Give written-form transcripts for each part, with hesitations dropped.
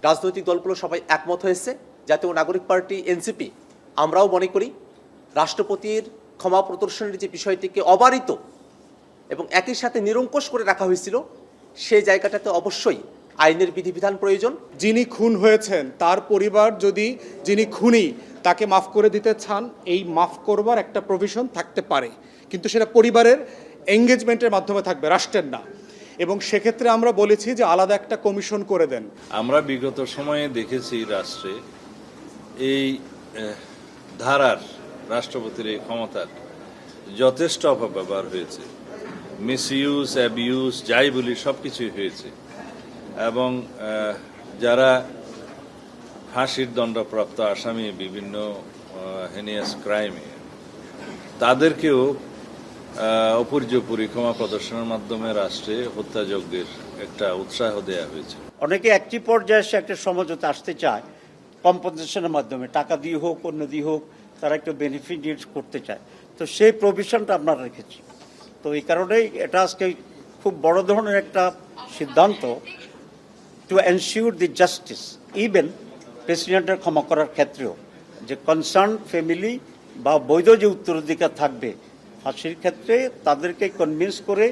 রাজনৈতিক দলগুলো সবাই একমত হয়েছে। জাতীয় নাগরিক পার্টি এনসিপি আমরাও মনে করি রাষ্ট্রপতির ক্ষমা প্রদর্শনের যে বিষয়টিকে অবারিত এবং একই সাথে নিরঙ্কুশ করে রাখা হয়েছিল, সেই জায়গাটাতে অবশ্যই আইনের বিধিবিধান প্রয়োজন। যিনি খুন হয়েছেন তার পরিবার যদি যিনি খুনি তাকে মাফ করে দিতে চান, এই মাফ করবার একটা প্রভিশন থাকতে পারে, কিন্তু সেটা পরিবারের এঙ্গেজমেন্টের মাধ্যমে থাকবে, রাষ্ট্রের না। এবং সেক্ষেত্রে আমরা বলেছি যে আলাদা একটা কমিশন করে দেন। আমরা বিগত সময়ে দেখেছি রাষ্ট্রে এই ধারার রাষ্ট্রপতির এই ক্ষমতার যথেষ্ট অপব্যবহার হয়েছে, মিসইউজ অ্যাবিউজ যাই বলি সব কিছুই হয়েছে। এবং যারা ফাঁসির দণ্ডপ্রাপ্ত আসামি বিভিন্ন হেনিয়াস ক্রাইমে, তাদেরকেও অপর্যপুরি ক্ষমা প্রদর্শনের মাধ্যমে রাষ্ট্রে হত্যাযজ্ঞের একটা উৎসাহ দেওয়া হয়েছে। অনেকে একটি পর্যায়ে এসে একটা সমঝোতা আসতে চায় কম্পেনসেশনের মাধ্যমে, টাকা দিয়ে হোক অন্য দিয়ে হোক, তারা একটু বেনিফিট করতে চায়। তো সেই প্রভিশনটা আমরা রেখেছি। তো এই কারণেই এটা আজকে খুব বড় ধরনের একটা সিদ্ধান্ত, to ensure the justice even প্রেসিডেন্টের ক্ষমা করার ক্ষেত্রেও, যে কনসার্ন ফ্যামিলি বা বৈধ যে উত্তরাধিকার থাকবে ফাঁসির ক্ষেত্রে তাদেরকে কনভিন্স করে,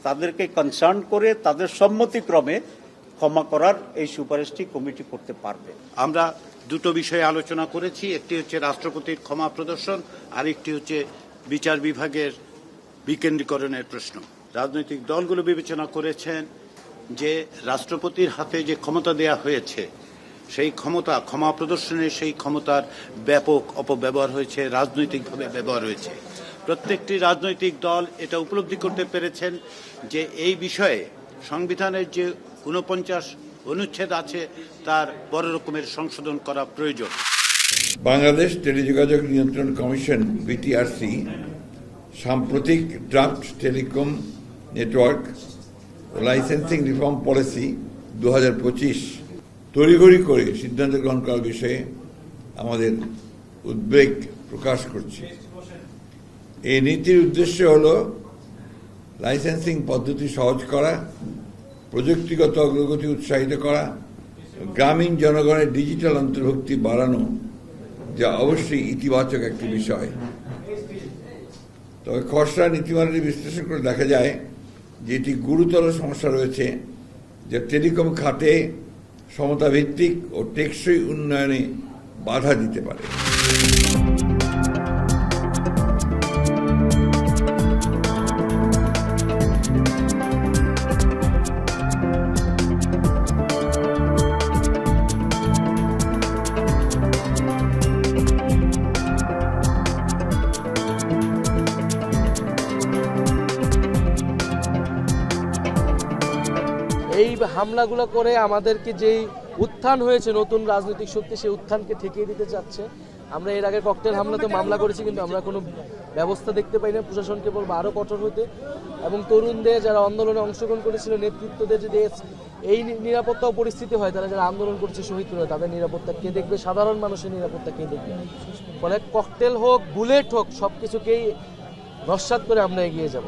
তাদেরকে কনসার্ন করে তাদের সম্মতিক্রমে ক্ষমা করার এই সুপারিশটি কমিটি করতে পারবে। আমরা দুটো বিষয়ে আলোচনা করেছি, একটি হচ্ছে রাষ্ট্রপতির ক্ষমা প্রদর্শন, আরেকটি হচ্ছে বিচার বিভাগের বিকেন্দ্রীকরণের প্রশ্ন। রাজনৈতিক দলগুলো বিবেচনা করেছেন যে রাষ্ট্রপতির হাতে যে ক্ষমতা দেয়া হয়েছে, সেই ক্ষমতা ক্ষমা প্রদর্শনের সেই ক্ষমতার ব্যাপক অপব্যবহার হয়েছে, রাজনৈতিকভাবে ব্যবহার হয়েছে। প্রত্যেকটি রাজনৈতিক দল এটা উপলব্ধি করতে পেরেছেন যে এই বিষয়ে সংবিধানের যে 49 অনুচ্ছেদ আছে তার বড় রকমের সংশোধন করা প্রয়োজন। বাংলাদেশ টেলিযোগাযোগ নিয়ন্ত্রণ কমিশন বিটিআরসি সাম্প্রতিক draft telecom network licensing reform policy 2025 তড়িঘড়ি করে সিদ্ধান্ত গ্রহণ করার বিষয়ে আমাদের উদ্বেগ প্রকাশ করছি। এই নীতির উদ্দেশ্য হল লাইসেন্সিং পদ্ধতি সহজ করা, প্রযুক্তিগত অগ্রগতি উৎসাহিত করা, গ্রামীণ জনগণের ডিজিটাল অন্তর্ভুক্তি বাড়ানো, যা অবশ্যই ইতিবাচক একটি বিষয়। তবে খসড়া নীতিমালাটি বিশ্লেষণ করে দেখা যায় যে এটি গুরুতর সমস্যা রয়েছে, যা টেলিকম খাতে সমতাভিত্তিক ও টেকসই উন্নয়নে বাধা দিতে পারে। এই হামলাগুলো করে আমাদেরকে যেই উত্থান হয়েছে নতুন রাজনৈতিক শক্তি, সেই উত্থানকে ঠেকিয়ে দিতে চাচ্ছে। আমরা এর আগে ককটেল হামলাতে মামলা করেছি, কিন্তু আমরা কোনো ব্যবস্থা দেখতে পাই না। প্রশাসনকে বলবো আরও কঠোর হতে, এবং তরুণদের যারা আন্দোলনে অংশগ্রহণ করেছিল, নেতৃত্বদের যদি এই নিরাপত্তা পরিস্থিতি হয়, তারা যারা আন্দোলন করছে শহীদ করে, তাদের নিরাপত্তা কে দেখবে? সাধারণ মানুষের নিরাপত্তা কে দেখবে? ফলে ককটেল হোক বুলেট হোক সব কিছুকেই নস্যাৎ করে আমরা এগিয়ে যাব।